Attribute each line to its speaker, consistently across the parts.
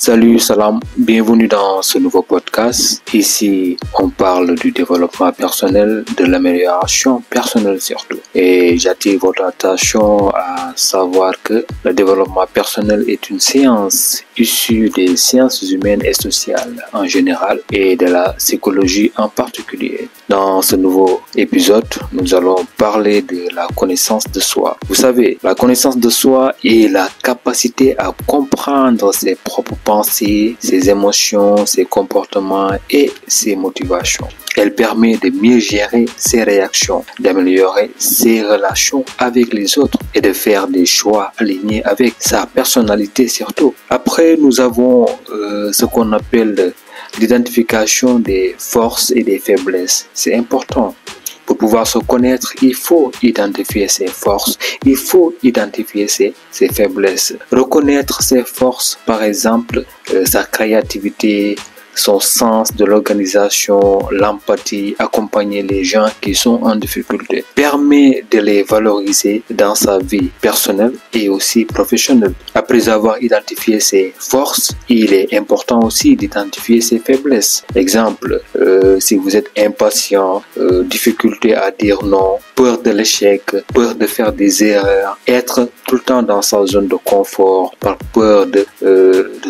Speaker 1: Salut, salam, bienvenue dans ce nouveau podcast. Ici, on parle du développement personnel, de l'amélioration personnelle surtout. Et j'attire votre attention à savoir que le développement personnel est une science issue des sciences humaines et sociales en général et de la psychologie en particulier. Dans ce nouveau épisode, nous allons parler de la connaissance de soi. Vous savez, la connaissance de soi est la capacité à comprendre ses propres pensées, ses émotions, ses comportements et ses motivations. Elle permet de mieux gérer ses réactions, d'améliorer ses relations avec les autres et de faire des choix alignés avec sa personnalité surtout. Après, nous avons ce qu'on appelle l'identification des forces et des faiblesses. C'est important. Pour pouvoir se connaître, il faut identifier ses forces, il faut identifier ses faiblesses. Reconnaître ses forces, par exemple, sa créativité, son sens de l'organisation, l'empathie, accompagner les gens qui sont en difficulté, permet de les valoriser dans sa vie personnelle et aussi professionnelle. Après avoir identifié ses forces, il est important aussi d'identifier ses faiblesses. Exemple, si vous êtes impatient, difficulté à dire non, peur de l'échec, peur de faire des erreurs, être tout le temps dans sa zone de confort, par peur de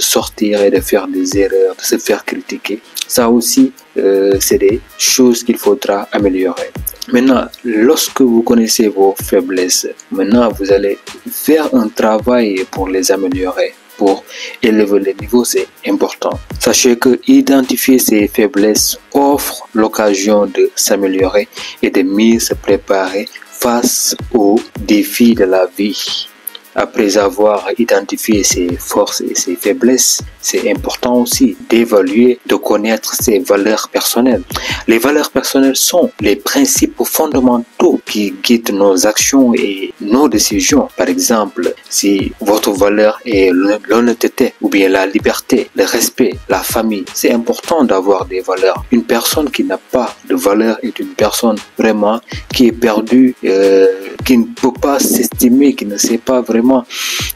Speaker 1: sortir et de faire des erreurs, de se faire critiquer. Ça aussi, c'est des choses qu'il faudra améliorer. Maintenant, lorsque vous connaissez vos faiblesses, maintenant vous allez faire un travail pour les améliorer. Pour élever le niveau, c'est important. Sachez que identifier ses faiblesses offre l'occasion de s'améliorer et de mieux se préparer face aux défis de la vie. Après avoir identifié ses forces et ses faiblesses, c'est important aussi d'évaluer, de connaître ses valeurs personnelles. Les valeurs personnelles sont les principes fondamentaux qui guident nos actions et nos décisions. Par exemple, si votre valeur est l'honnêteté ou bien la liberté, le respect, la famille, c'est important d'avoir des valeurs. Une personne qui n'a pas de valeur est une personne vraiment qui est perdue, qui ne peut pas s'estimer, qui ne sait pas vraiment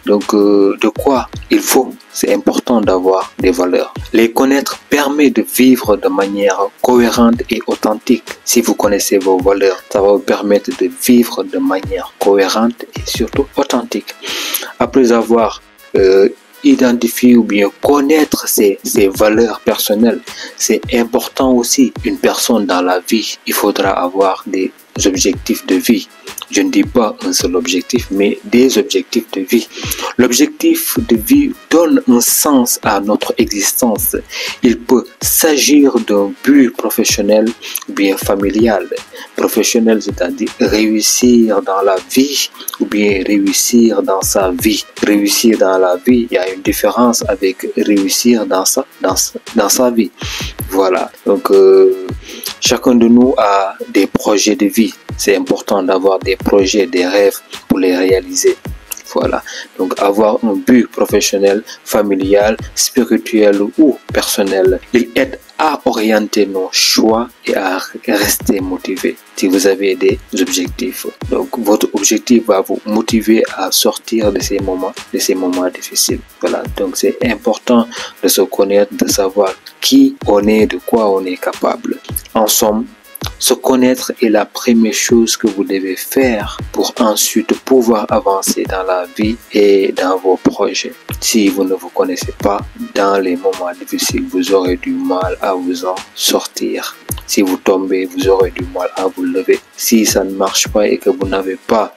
Speaker 1: donc de quoi il faut. C'est important d'avoir des valeurs. Les connaître permet de vivre de manière cohérente et authentique. Si vous connaissez vos valeurs, ça va vous permettre de vivre de manière cohérente et surtout authentique. Après avoir identifier ou bien connaître ses valeurs personnelles, c'est important aussi. Une personne dans la vie, il faudra avoir des objectifs de vie. Je ne dis pas un seul objectif, mais des objectifs de vie. L'objectif de vie donne un sens à notre existence. Il peut s'agir d'un but professionnel ou bien familial. Professionnel, c'est-à-dire réussir dans la vie ou bien réussir dans sa vie. Réussir dans la vie, il y a une différence avec réussir dans sa vie. Voilà. Donc, chacun de nous a des projets de vie. C'est important d'avoir des projets, des rêves pour les réaliser. Voilà. Donc, avoir un but professionnel, familial, spirituel ou personnel, il aide à orienter nos choix et à rester motivé. Si vous avez des objectifs, donc votre objectif va vous motiver à sortir de ces moments difficiles. Voilà. Donc, c'est important de se connaître, de savoir qui on est, de quoi on est capable. En somme, se connaître est la première chose que vous devez faire pour ensuite pouvoir avancer dans la vie et dans vos projets. Si vous ne vous connaissez pas, dans les moments difficiles, vous aurez du mal à vous en sortir. Si vous tombez, vous aurez du mal à vous lever. Si ça ne marche pas et que vous n'avez pas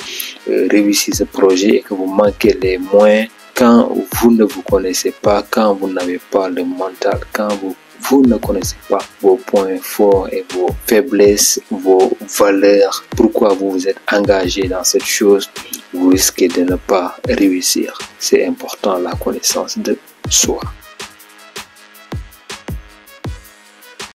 Speaker 1: réussi ce projet et que vous manquez les moyens, quand vous ne vous connaissez pas, quand vous n'avez pas le mental, quand vous ne connaissez pas vos points forts et vos faiblesses, vos valeurs, pourquoi vous vous êtes engagé dans cette chose, vous risquez de ne pas réussir. C'est important la connaissance de soi.